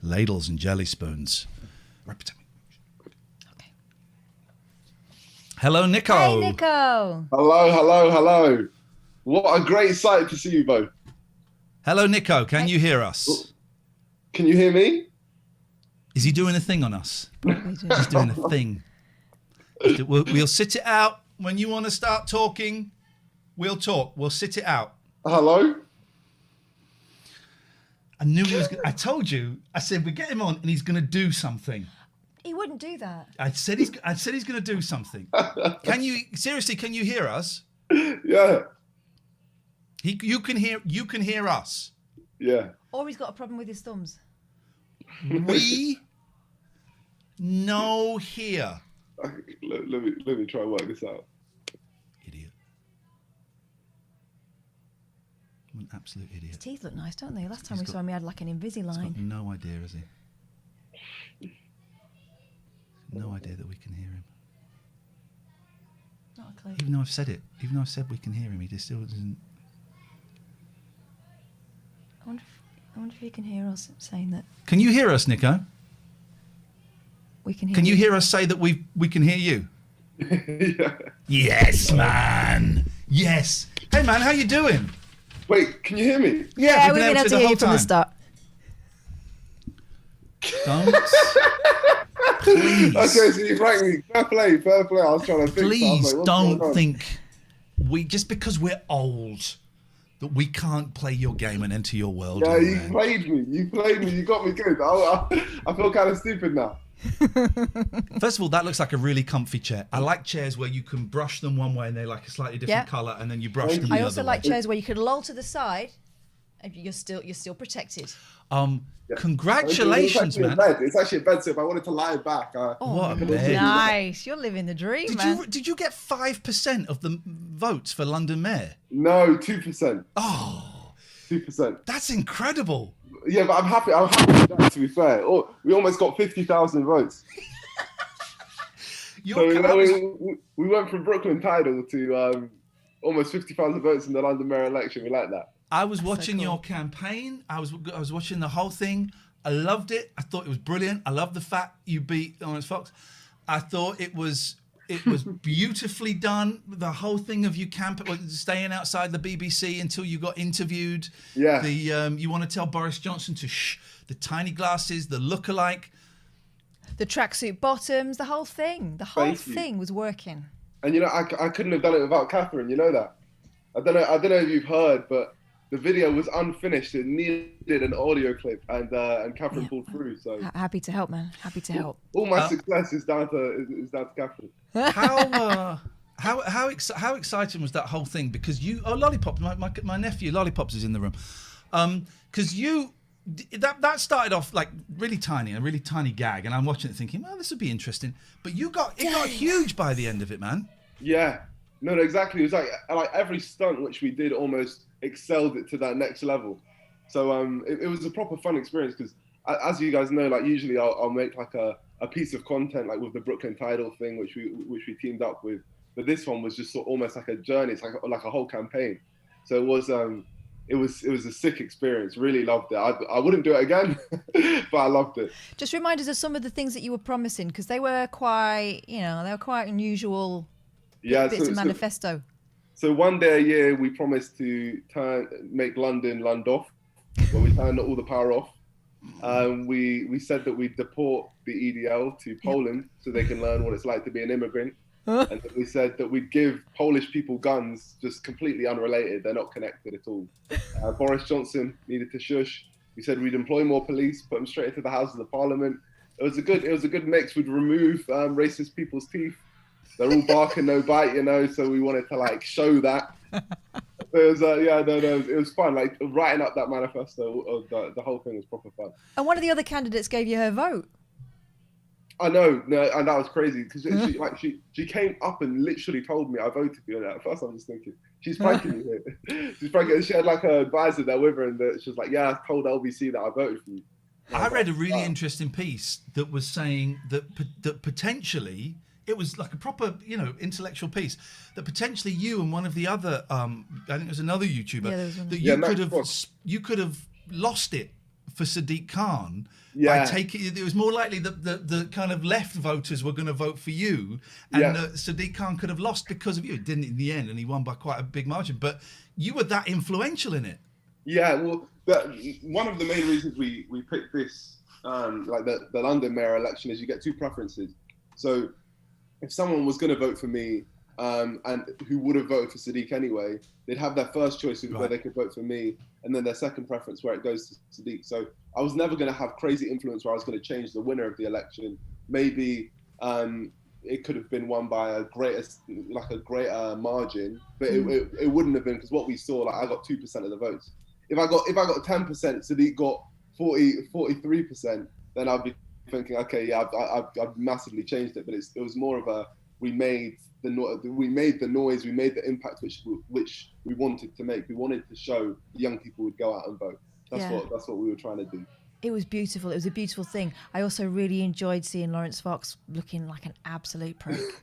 ladles and jelly spoons. Okay. Hello, Niko. Hey, Niko. Hello. What a great sight to see you both. Hello, Niko. Can you hear us? Can you hear me? Is he doing a thing on us? He's doing a thing. We'll sit it out. When you want to start talking, we'll talk. We'll sit it out. Hello? I knew he was. I told you. I said we get him on, and he's going to do something. He wouldn't do that. I said he's going to do something. Can you hear us? Yeah. You can hear us. Yeah. Or he's got a problem with his thumbs. We know here. Let me try and work this out. Idiot. I'm an absolute idiot. His teeth look nice, don't they? Last time we saw him, he had like an Invisalign. He's got no idea, has he? No idea that we can hear him. Not a clue. Even though I've said it, even though I've said we can hear him, he just still doesn't. I wonder if he can hear us saying that. Can you hear us, Niko? We can hear. Can you hear us say that we can hear you? Yeah. Yes, man. Yes. Hey, man, how you doing? Wait, can you hear me? Yeah, we've been able to hear you from the start. Don't. Please. Okay, so you franked me. Fair play. I was trying to think. Please like, don't think just because we're old that we can't play your game and enter your world. Yeah, you played me. You got me good. I feel kind of stupid now. First of all, that looks like a really comfy chair. I like chairs where you can brush them one way and they're like a slightly different colour, and then you brush them the other way. I also like chairs where you can loll to the side and you're still protected. Congratulations, man. It's actually a bed, so if I wanted to lie back, what a bed. Nice. You're living the dream, man. Did you get 5% of the votes for London Mayor? No, 2%. Oh, 2%. That's incredible. Yeah, but I'm happy with that, to be fair. We almost got 50,000 votes. So, we went from Brooklyn Tidal to almost 50,000 votes in the London Mayor election. We like that. I was watching your campaign. I was watching the whole thing. I loved it. I thought it was brilliant. I love the fact you beat Lawrence Fox. I thought it was beautifully done. The whole thing of you staying outside the BBC until you got interviewed. Yeah. You want to tell Boris Johnson to shh. The tiny glasses, the lookalike, the tracksuit bottoms, the whole thing. The whole thing was working. And you know, I couldn't have done it without Catherine. You know that. I don't know if you've heard, but the video was unfinished. It needed an audio clip, and Catherine pulled through. So happy to help, man. Happy to help. All my success is down to Catherine. How exciting was that whole thing? Because Lollipop, my nephew Lollipops is in the room. Because that started off like really tiny, a really tiny gag, and I'm watching it thinking, well, this would be interesting. But it got huge by the end of it, man. Yeah. No, exactly. It was like every stunt which we did almost excelled it to that next level. So it was a proper fun experience because, as you guys know, like usually I'll make like a piece of content like with the Brooklyn Tidal thing, which we teamed up with. But this one was just almost like a journey. It's like a whole campaign. So it was a sick experience. Really loved it. I wouldn't do it again, but I loved it. Just remind us of some of the things that you were promising, because they were quite unusual. Yeah, bits of manifesto. So one day a year we promised to make London Lundoff, where we turned all the power off. We said that we'd deport the EDL to Poland so they can learn what it's like to be an immigrant. And then we said that we'd give Polish people guns, just completely unrelated. They're not connected at all. Boris Johnson needed to shush. We said we'd employ more police, put them straight into the Houses of Parliament. It was a good mix. We'd remove racist people's teeth. They're all bark and no bite, so we wanted to show that. It was it was fun. Like writing up that manifesto, the whole thing was proper fun. And one of the other candidates gave you her vote. I know, and that was crazy because she came up and literally told me I voted for you. At first, I'm just thinking she's pranking me here. She's pranking. She had like her advisor there with her, and she was like, "Yeah, I told LBC that I voted for you." I read a really interesting piece that was saying that potentially. It was like a proper, intellectual piece that potentially you and one of the other, I think it was another YouTuber, that you could have lost it for Sadiq Khan. Yeah. I take it was more likely that the kind of left voters were going to vote for you, and Sadiq Khan could have lost because of you. It didn't in the end, and he won by quite a big margin. But you were that influential in it. Yeah, well, one of the main reasons we picked this, like the London mayor election, is you get two preferences. So if someone was going to vote for me, and who would have voted for Sadiq anyway, they'd have their first choice of where they could vote for me, and then their second preference where it goes to Sadiq. So I was never going to have crazy influence where I was going to change the winner of the election. Maybe it could have been won by a greater margin, but it wouldn't have been, because what we saw, like, I got 2% of the votes. If I got 10%, Sadiq got 43%, then I'd be thinking, okay, yeah, I've massively changed it. But it was more of a, we made the noise, we made the impact which we wanted to make. We wanted to show young people would go out and vote. That's what we were trying to do. It was beautiful. It was a beautiful thing. I also really enjoyed seeing Laurence Fox looking like an absolute prick.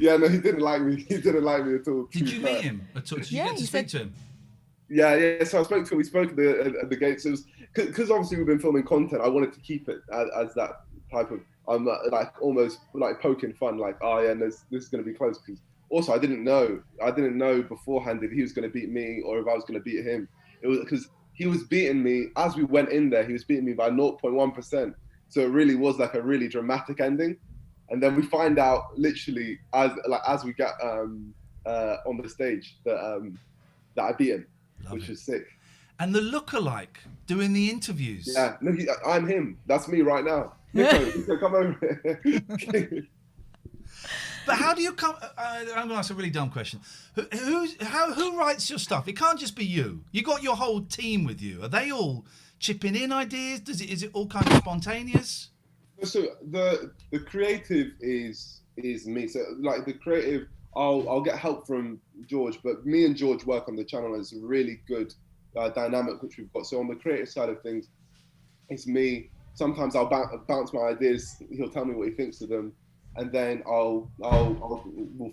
Yeah, no, he didn't like me. He didn't like me at all. Did you meet him at all? Did you get to speak to him? Yeah. So I spoke to him. We spoke at the gates. It was because obviously we've been filming content. I wanted to keep it as that type of, like almost like poking fun. Like, oh yeah, this is going to be close. Because also I didn't know beforehand if he was going to beat me or if I was going to beat him. It was because he was beating me as we went in there. He was beating me by 0.1%. So it really was like a really dramatic ending. And then we find out literally as we get on the stage that I beat him. Which is sick. And the lookalike doing the interviews. Yeah, no, I'm him. That's me right now. Niko, come over here. But how do you come? I'm going to ask a really dumb question. Who writes your stuff? It can't just be you. You got your whole team with you. Are they all chipping in ideas? Is it all kind of spontaneous? So the creative is me. So like the creative, I'll get help from George, but me and George work on the channel as a really good dynamic which we've got. So on the creative side of things, it's me. Sometimes I'll bounce my ideas. He'll tell me what he thinks of them, and then we'll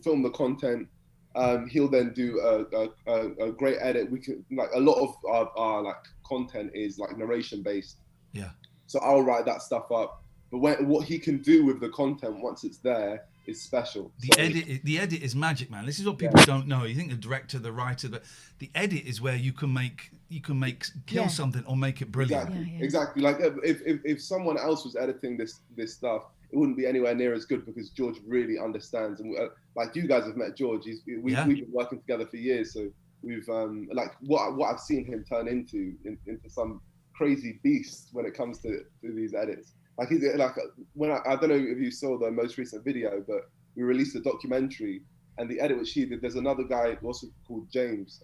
film the content. He'll then do a great edit. We can, like, a lot of our like content is like narration based. Yeah. So I'll write that stuff up. But what he can do with the content once it's there is special. The edit is magic, man. This is what people don't know. You think the director, the writer, but the edit is where you can kill something or make it brilliant. Exactly. Like if someone else was editing this stuff, it wouldn't be anywhere near as good, because George really understands. And like, you guys have met George. We've been working together for years, so we've like what I've seen him turn into some crazy beast when it comes to these edits. Like, he's like, when I don't know if you saw the most recent video, but we released a documentary, and the edit which he did, there's another guy also called James,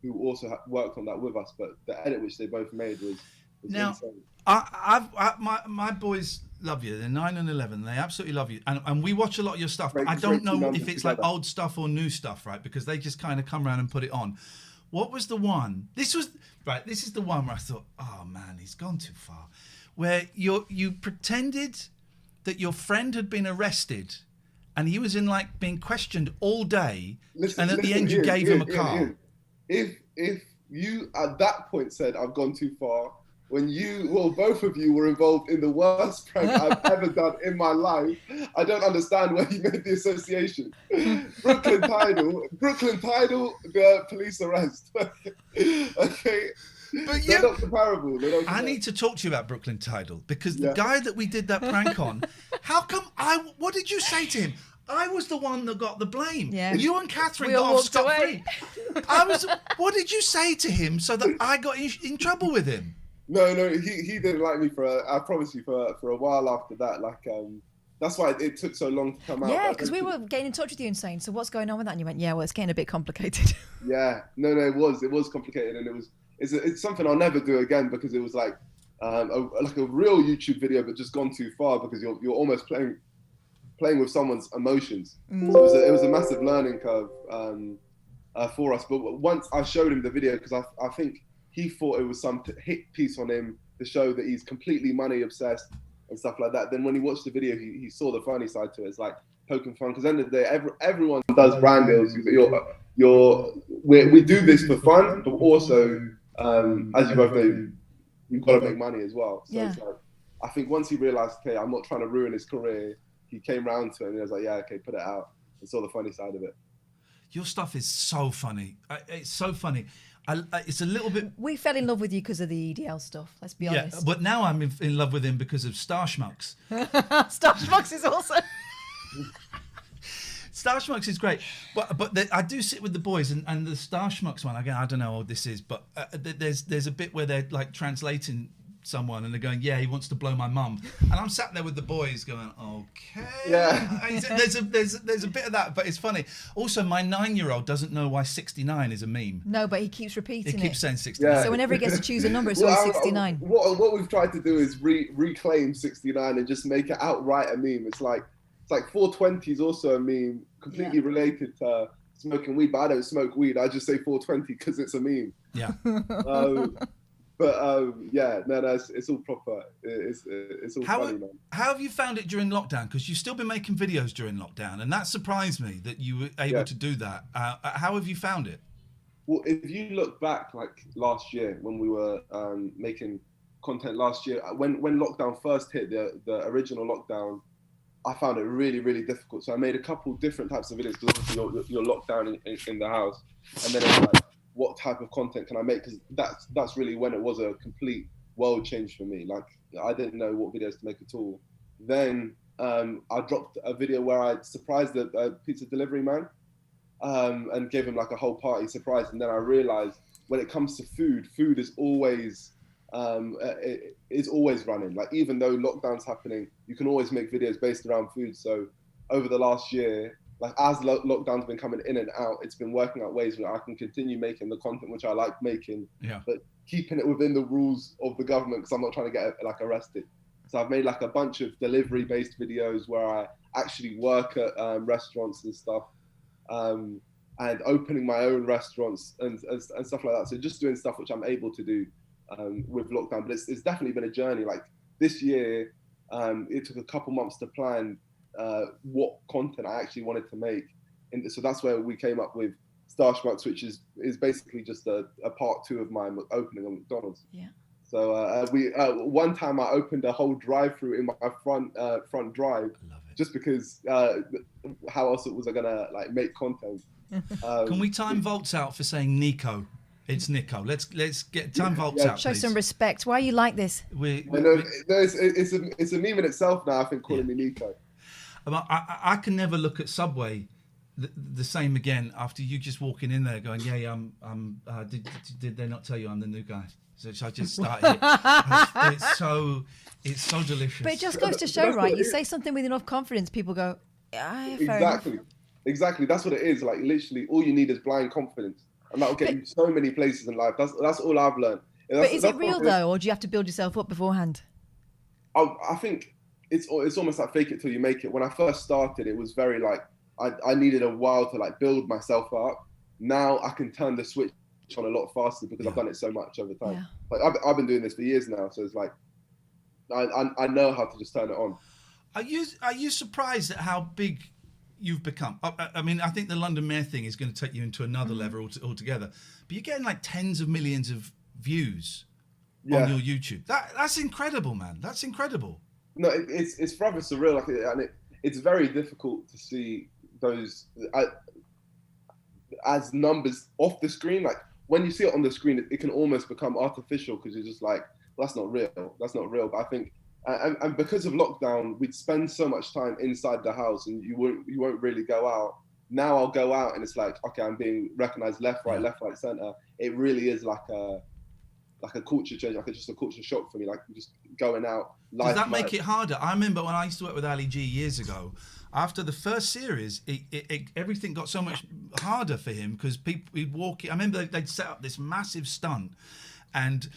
who also worked on that with us, but the edit which they both made was now insane. My boys love you. They're 9 and 11. They absolutely love you, and we watch a lot of your stuff. But I don't know if it's like old stuff or new stuff, right? Because they just kind of come around and put it on. What was the one? This is the one where I thought, oh man, he's gone too far. Where you pretended that your friend had been arrested, and he was like being questioned all day, and at the end you gave him a car. If you at that point said I've gone too far, when both of you were involved in the worst prank I've ever done in my life, I don't understand where you made the association. Brooklyn Tidal, the police arrest. Okay. But they're not comparable. I need to talk to you about Brooklyn Tidal, because the guy that we did that prank on, how come what did you say to him? I was the one that got the blame. Yeah. You and Catherine got off scot-free. What did you say to him so that I got in trouble with him? No, he didn't like me I promise you, for a while after that. Like, that's why it took so long to come out. Yeah, because we were getting in touch with you and saying, so what's going on with that? And you went, yeah, well, it's getting a bit complicated. Yeah, no, it was complicated, and it's something I'll never do again, because it was like a real YouTube video, but just gone too far, because you're almost playing with someone's emotions. So it was a massive learning curve for us. But once I showed him the video, because I think he thought it was some hit piece on him to show that he's completely money obsessed and stuff like that. Then when he watched the video, he saw the funny side to it. It's like poking fun, because at the end of the day, everyone does brand deals. We do this for fun, but also, as you both know, you've got to make money as well. So Yeah. it's like, I think once he realized, okay, I'm not trying to ruin his career, he came round to it and he was like, yeah, okay, put it out, and saw the funny side of it. Your stuff is so funny. It's so funny. It's a little bit. We fell in love with you because of the EDL stuff. Let's be Yeah, honest. but now I'm in love with him because of Star Schmucks. Star Schmucks is also. Star Schmucks is great, but I do sit with the boys, and the Star Schmucks one, again, I don't know what this is, but there's a bit where they're like translating someone and they're going, yeah, he wants to blow my mum, and I'm sat there with the boys going, okay, Yeah. there's a bit of that, but it's funny. Also, my 9-year-old doesn't know why 69 is a meme. No, but he keeps He repeating keeps it. saying 69. Yeah. So whenever he gets to choose a number, it's Well, always 69. What we've tried to do is reclaim 69 and just make it outright a meme. It's like 420 is also a meme, completely related to smoking weed, but I don't smoke weed. I just say 420 because it's a meme. Yeah. Yeah, no, it's all proper. It's all funny, man. How have you found it during lockdown? Because you've still been making videos during lockdown, and that surprised me that you were able to do that. How have you found it? Well, if you look back, like last year when we were making content last year, when lockdown first hit, the original lockdown, I found it really, really difficult. So I made a couple different types of videos because you're locked down in the house, and then it's like, what type of content can I make? Because that's really when it was a complete world change for me. Like, I didn't know what videos to make at all. Then I dropped a video where I surprised a pizza delivery man and gave him like a whole party surprise. And then I realized when it comes to food is always it's always running. Like, even though lockdown's happening, you can always make videos based around food. So over the last year, like, as lockdown's been coming in and out, it's been working out ways where I can continue making the content which I like making, but keeping it within the rules of the government, because I'm not trying to get like arrested. So I've made like a bunch of delivery-based videos where I actually work at restaurants and stuff, and opening my own restaurants and stuff like that. So just doing stuff which I'm able to do with lockdown. But it's definitely been a journey. Like, this year, it took a couple months to plan what content I actually wanted to make. And so that's where we came up with Star Schmucks, which is basically just a part 2 of my opening on McDonald's. Yeah. So we one time I opened a whole drive-through in my front drive, just because how else was I gonna like make content? Can we time Volts out for saying Niko? It's Niko. Let's get time Volts out. Show please. some respect. Why are you like this? I know it's a meme in itself now. I think calling me Niko. I can never look at Subway the same again after you just walking in there going, yeah, did they not tell you I'm the new guy? So I just started. It's so delicious. But it just goes to show, right? You say something with enough confidence, people go, yeah, fair enough. Exactly. That's what it is. Like, literally, all you need is blind confidence, and that'll get you so many places in life. That's all I've learned. But is it real though, or do you have to build yourself up beforehand? I think it's almost like fake it till you make it. When I first started, it was very like I needed a while to like build myself up. Now I can turn the switch on a lot faster because I've done it so much over time. Yeah. Like, I've been doing this for years now, so it's like I know how to just turn it on. Are you surprised at how big you've become? I mean, I think the London Mayor thing is going to take you into another level altogether. But you're getting like tens of millions of views on your YouTube. That's incredible, man. That's incredible. No, it's forever surreal. Like, and it's very difficult to see those as numbers off the screen. Like, when you see it on the screen, it can almost become artificial because you're just like, well, that's not real. That's not real. But I think, and because of lockdown, we'd spend so much time inside the house, and you won't really go out. Now I'll go out, and it's like, okay, I'm being recognized left, right, center. It really is like a culture change, like just a culture shock for me. Like, just going out. Does that make it harder? I remember when I used to work with Ali G years ago. After the first series, everything got so much harder for him because he'd walk. I remember they'd set up this massive stunt, and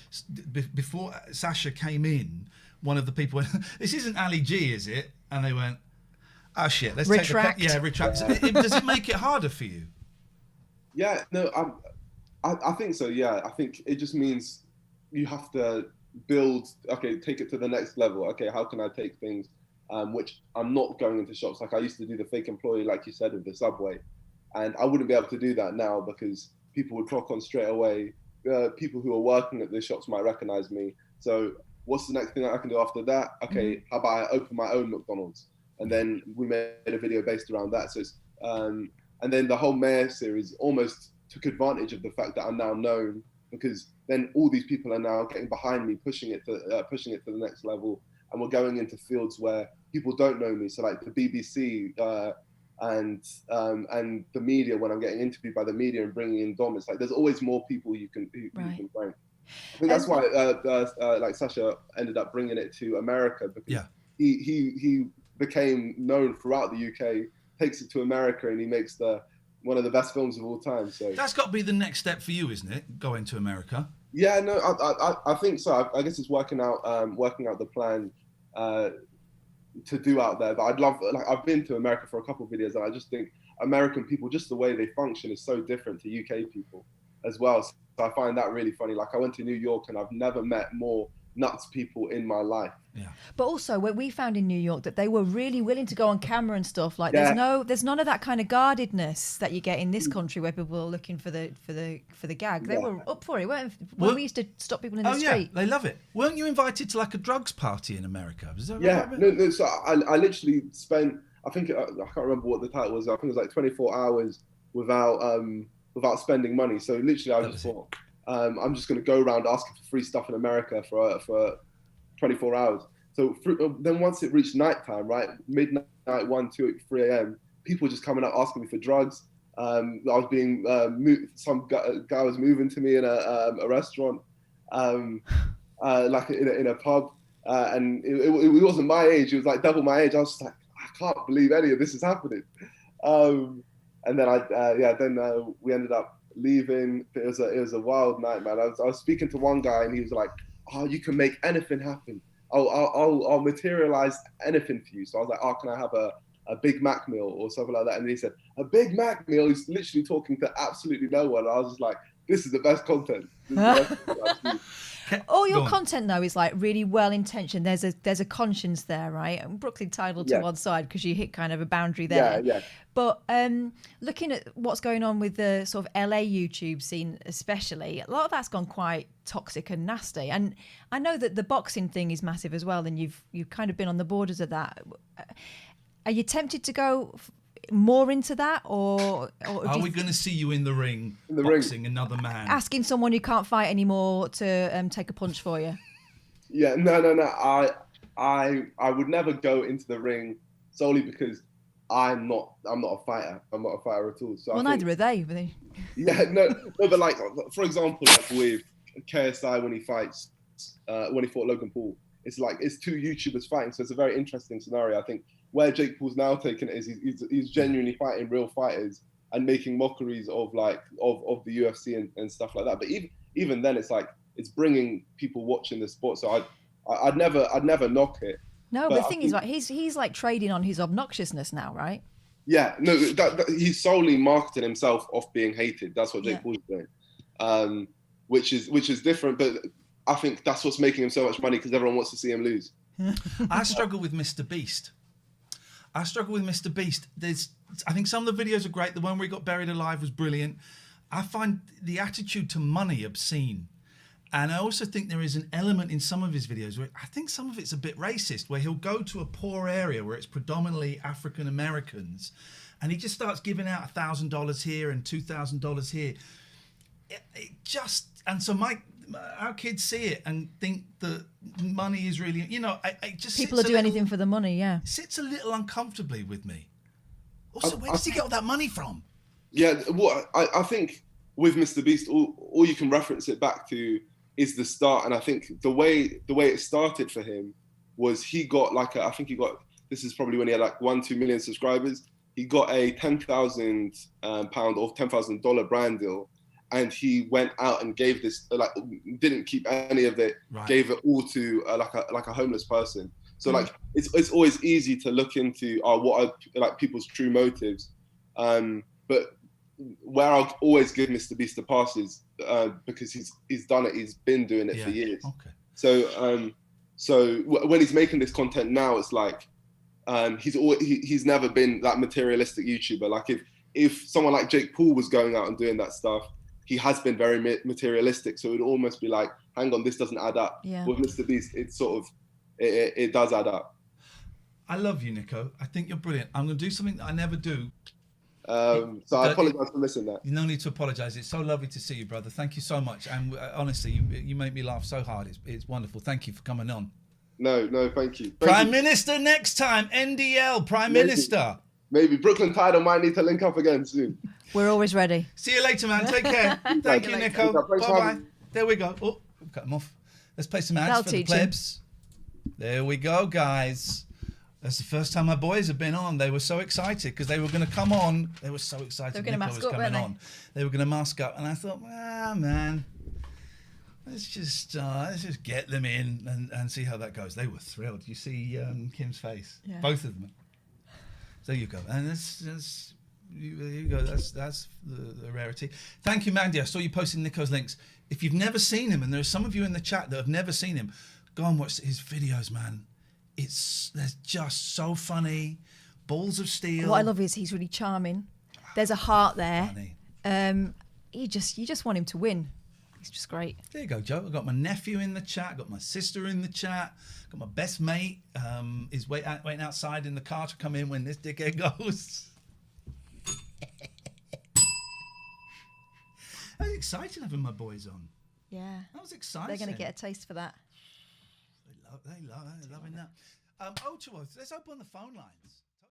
before Sasha came in, one of the people went, "This isn't Ali G, is it?" And they went, "Oh shit, let's retract." Retract. Does it make it harder for you? Yeah, no, I think so. Yeah, I think it just means you have to build. Okay, take it to the next level. Okay, how can I take things? Which I'm not going into shops. Like, I used to do the fake employee, like you said, with the Subway, and I wouldn't be able to do that now because people would clock on straight away. People who are working at the shops might recognize me. So what's the next thing that I can do after that? Okay, how about I open my own McDonald's? And then we made a video based around that. So it's, and then the whole Mayor series almost took advantage of the fact that I'm now known, because then all these people are now getting behind me, pushing it to the next level, and we're going into fields where people don't know me. So like the BBC and the media, when I'm getting interviewed by the media and bringing in Dom, it's like there's always more people you can bring. I think that's why like Sasha ended up bringing it to America, because he became known throughout the UK, takes it to America, and he makes one of the best films of all time. So that's got to be the next step for you, isn't it? Going to America. Yeah, no, I think so. I guess it's working out the plan to do out there. But I'd love, like, I've been to America for a couple of videos, and I just think American people, just the way they function, is so different to UK people as well. So I find that really funny. Like, I went to New York, and I've never met more nuts people in my life. Yeah. But also, what we found in New York, that they were really willing to go on camera and stuff. Like, there's none of that kind of guardedness that you get in this country, where people are looking for the gag. They were up for it, weren't they? When we used to stop people in the street. Yeah, they love it. Weren't you invited to like a drugs party in America? Was that right? Right? No. So I literally spent, I can't remember what the title was. I think it was like 24 hours without spending money. So literally, I just thought, I'm just going to go around asking for free stuff in America for 24 hours. So then once it reached nighttime, right, midnight, 1, 2, 3 a.m., people were just coming up asking me for drugs. I was being some guy was moving to me in a restaurant, like in a pub, and it wasn't my age. It was like double my age. I was just like, I can't believe any of this is happening. And then we ended up leaving. It was a wild night, man. I was speaking to one guy, and he was like, "Oh, you can make anything happen. I'll materialize anything for you." So I was like, "Oh, can I have a Big Mac meal or something like that?" And he said, "A Big Mac meal?" He's literally talking to absolutely no one. I was just like, "This is the best content." All your content though is like really well intentioned. There's a conscience there, right? And Brooklyn titled to one side because you hit kind of a boundary there. Yeah. But looking at what's going on with the sort of LA YouTube scene, especially, a lot of that's gone quite toxic and nasty. And I know that the boxing thing is massive as well, and you've kind of been on the borders of that. Are you tempted to go more into that, or are we going to see you in the ring boxing another man, asking someone who can't fight anymore to take a punch for you? Yeah, no. I would never go into the ring solely because I'm not a fighter. I'm not a fighter at all. So well, neither are they. Yeah, no. But like, for example, like with KSI when he fought Logan Paul, it's like it's two YouTubers fighting, so it's a very interesting scenario. I think where Jake Paul's now taken it is he's genuinely fighting real fighters and making mockeries of the UFC and stuff like that. But even then, it's like it's bringing people watching the sport. So I'd never knock it. No, but the thing is, like, he's like trading on his obnoxiousness now, right? Yeah, no, he's solely marketing himself off being hated. That's what Jake Paul's doing, which is different. But I think that's what's making him so much money, because everyone wants to see him lose. I struggle with Mr. Beast. I think some of the videos are great. The one where he got buried alive was brilliant. I find the attitude to money obscene. And I also think there is an element in some of his videos where I think some of it's a bit racist, where he'll go to a poor area where it's predominantly African Americans, and he just starts giving out $1,000 here and $2,000 here. And so our kids see it and think that money is really, it just people will do anything for the money. Yeah, sits a little uncomfortably with me. Also, where does he get all that money from? Yeah, I think with Mr. Beast, all you can reference it back to is the start. And I think the way it started for him was he got this is probably when he had like 1-2 million subscribers. He got a £10,000 or $10,000 brand deal, and he went out and gave this, like, didn't keep any of it, gave it all to like a homeless person. So like it's always easy to look into what are like people's true motives, but where I'll always give Mr. Beast the pass is because he's done it, he's been doing it for years. Okay. So when he's making this content now, it's like he's never been that materialistic YouTuber. Like if someone like Jake Paul was going out and doing that stuff, he has been very materialistic. So it would almost be like hang on, this doesn't add up. Yeah. With Mr. Beast, it's sort of, it does add up. I love you, Niko. I think you're brilliant. I'm going to do something that I never do. So I apologise for missing that. No need to apologise. It's so lovely to see you, brother. Thank you so much. And honestly, you make me laugh so hard. It's wonderful. Thank you for coming on. No, thank you. Prime Minister next time. NDL, Prime Minister. Maybe Brooklyn Tidal might need to link up again soon. We're always ready. See you later, man. Take care. Thank you, Niko. Bye-bye. There we go. Oh, cut them off. Let's play some ads for the plebs. There we go, guys. That's the first time my boys have been on. They were so excited because they were going to come on. They were so excited. They were going to mask up, weren't they? They were going to mask up, and I thought, man, let's just get them in and see how that goes. They were thrilled. You see Kim's face, both of them. So you go, and you go. That's the rarity. Thank you, Mandy. I saw you posting Niko's links. If you've never seen him, and there are some of you in the chat that have never seen him, go and watch his videos, man. They're just so funny. Balls of steel. What I love is he's really charming. There's a heart there. Funny. You just want him to win. He's just great. There you go, Joe. I've got my nephew in the chat. Got my sister in the chat. Got my best mate. Is waiting outside in the car to come in when this dickhead goes. I was excited having my boys on. Yeah. That was exciting. They're going to get a taste for that. They're loving that. 020. Let's open the phone lines.